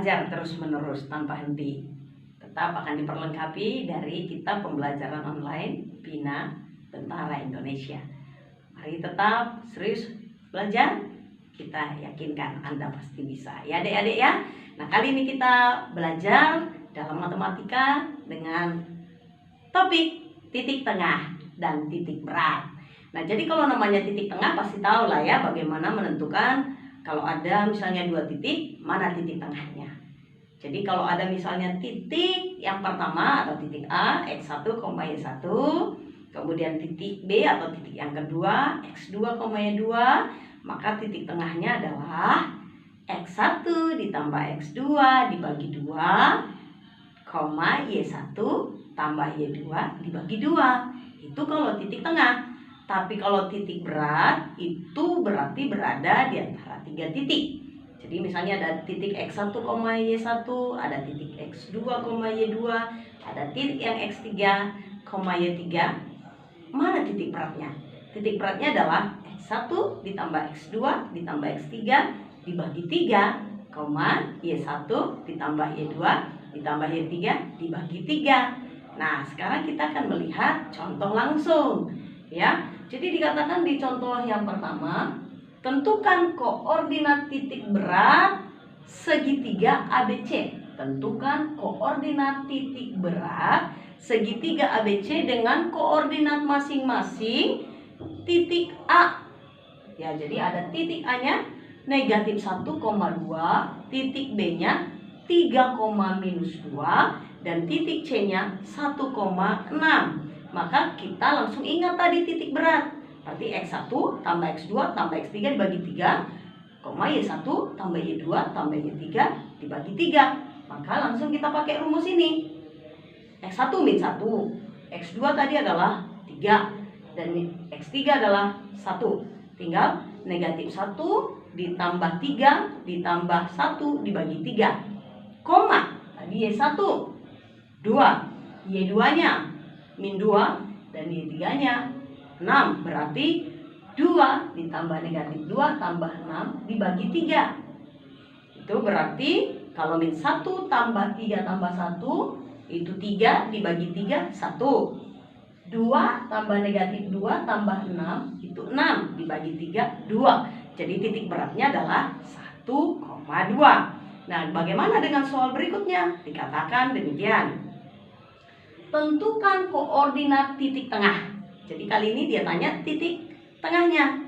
belajar terus-menerus tanpa henti. Tetap akan diperlengkapi dari kitab pembelajaran online Bina Tentara Indonesia. Mari tetap serius belajar. Kita yakinkan Anda pasti bisa ya adik-adik ya. Nah, kali ini kita belajar dalam matematika dengan topik titik tengah dan titik berat. Nah, jadi kalau namanya titik tengah pasti tahu lah ya bagaimana menentukan kalau ada misalnya dua titik, mana titik tengahnya. Jadi kalau ada misalnya titik yang pertama atau titik A, X1, Y1, kemudian titik B atau titik yang kedua, X2, Y2, maka titik tengahnya adalah X1 ditambah X2 dibagi 2, Y1 tambah Y2 dibagi 2. Itu kalau titik tengah. Tapi kalau titik berat itu berarti berada di antara 3 titik. Jadi misalnya ada titik X1, Y1, ada titik X2, Y2, ada titik yang X3, Y3. Mana titik beratnya? Titik beratnya adalah X1 ditambah X2 ditambah X3 dibagi 3, Y1 ditambah Y2 ditambah Y3 dibagi 3. Nah, sekarang kita akan melihat contoh langsung ya. Jadi dikatakan di contoh yang pertama, tentukan koordinat titik berat segitiga ABC. Tentukan koordinat titik berat segitiga ABC dengan koordinat masing-masing titik A. Ya, jadi ada titik A-nya negatif 1,2, titik B-nya 3,-2, dan titik C-nya 1,6. Maka kita langsung ingat tadi titik berat. Berarti X1 tambah X2 tambah X3 dibagi 3, Y1 tambah Y2 tambah Y3 dibagi 3. Maka langsung kita pakai rumus ini. X1 min 1, X2 tadi adalah 3, dan X3 adalah 1. Tinggal negatif 1 ditambah 3 ditambah 1 dibagi 3. Koma, tadi Y1 2, Y2-nya min 2, dan Y3-nya 6. Berarti 2 ditambah negatif 2 tambah 6 dibagi 3. Itu berarti kalau min 1 tambah 3 tambah 1 itu 3 dibagi 3, 1. 2 tambah negatif 2 tambah 6 itu 6 dibagi 3, 2. Jadi titik beratnya adalah 1,2. Nah, bagaimana dengan soal berikutnya? Dikatakan demikian. Tentukan koordinat titik tengah. Jadi kali ini dia tanya titik tengahnya.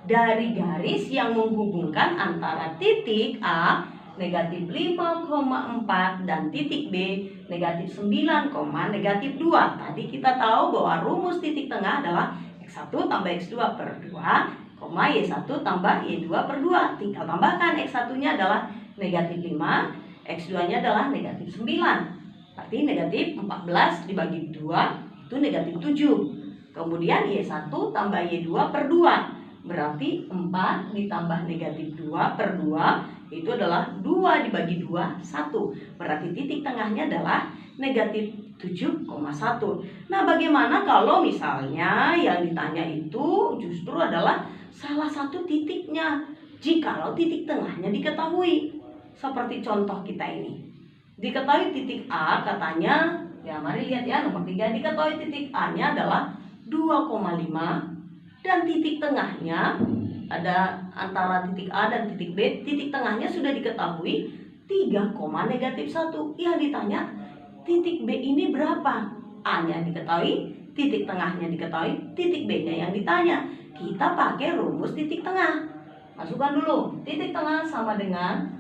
Dari garis yang menghubungkan antara titik A negatif 5,4 dan titik B negatif 9, negatif 2. Tadi kita tahu bahwa rumus titik tengah adalah X1 tambah X2 per 2, Y1 tambah Y2 per 2. Tinggal tambahkan X1-nya adalah negatif 5, X2-nya adalah negatif 9. Berarti negatif 14 dibagi 2 itu negatif 7. Kemudian Y1 tambah Y2 per 2. Berarti 4 ditambah negatif 2 per 2 itu adalah 2 dibagi 2, 1. Berarti titik tengahnya adalah negatif 7,1. Nah, bagaimana kalau misalnya yang ditanya itu justru adalah salah satu titiknya? Jikalau titik tengahnya diketahui. Seperti contoh kita ini. Diketahui titik A katanya, ya mari lihat ya nomor 3, diketahui titik A-nya adalah 2,5 dan titik tengahnya ada antara titik A dan titik B, titik tengahnya sudah diketahui 3, negatif 1. Yang ditanya titik B ini berapa? A-nya diketahui, titik tengahnya diketahui, titik B-nya yang ditanya. Kita pakai rumus titik tengah. Masukkan dulu, titik tengah sama dengan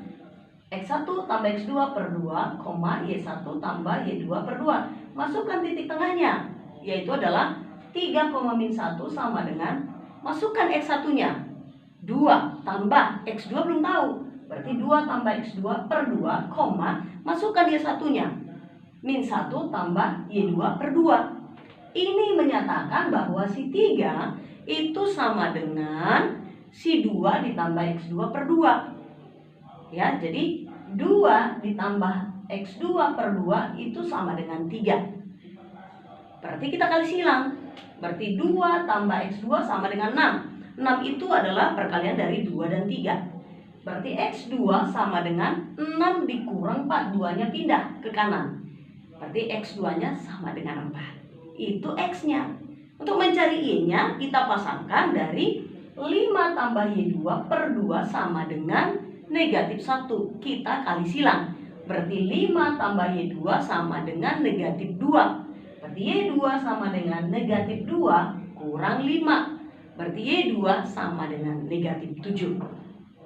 X1 tambah X2 per 2, Y1 tambah Y2 per 2. Masukkan titik tengahnya, yaitu adalah 3,-1 sama dengan, masukkan X1-nya 2 tambah X2 belum tahu. Berarti 2 tambah X2 per 2, masukkan Y1-nya min 1 tambah Y2 per 2. Ini menyatakan bahwa si 3 itu sama dengan si 2 ditambah X2 per 2. Ya, jadi 2 ditambah X2 per 2 itu sama dengan 3. Berarti kita kali silang. Berarti 2 tambah X2 sama dengan 6. 6 itu adalah perkalian dari 2 dan 3. Berarti X2 sama dengan 6 dikurang 4. 2-nya pindah ke kanan. Berarti X2-nya sama dengan 4. Itu X-nya. Untuk mencari Y-nya, kita pasangkan dari 5 tambah Y2 per 2 sama dengan negatif 1. Kita kali silang. Berarti 5 tambah Y2 sama dengan negatif 2. Berarti Y2 sama dengan negatif 2 kurang 5. Berarti Y2 sama dengan negatif 7.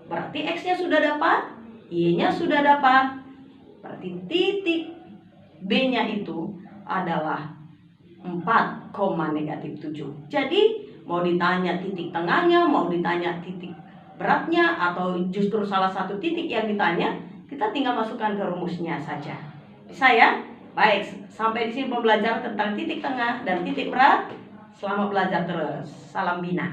Berarti X-nya sudah dapat, Y-nya sudah dapat. Berarti titik B-nya itu adalah 4, negatif 7. Jadi mau ditanya titik tengahnya, mau ditanya titik beratnya, atau justru salah satu titik yang ditanya, kita tinggal masukkan ke rumusnya saja. Bisa ya? Baik, sampai di sini pembelajaran tentang titik tengah dan titik berat. Selamat belajar terus. Salam bina.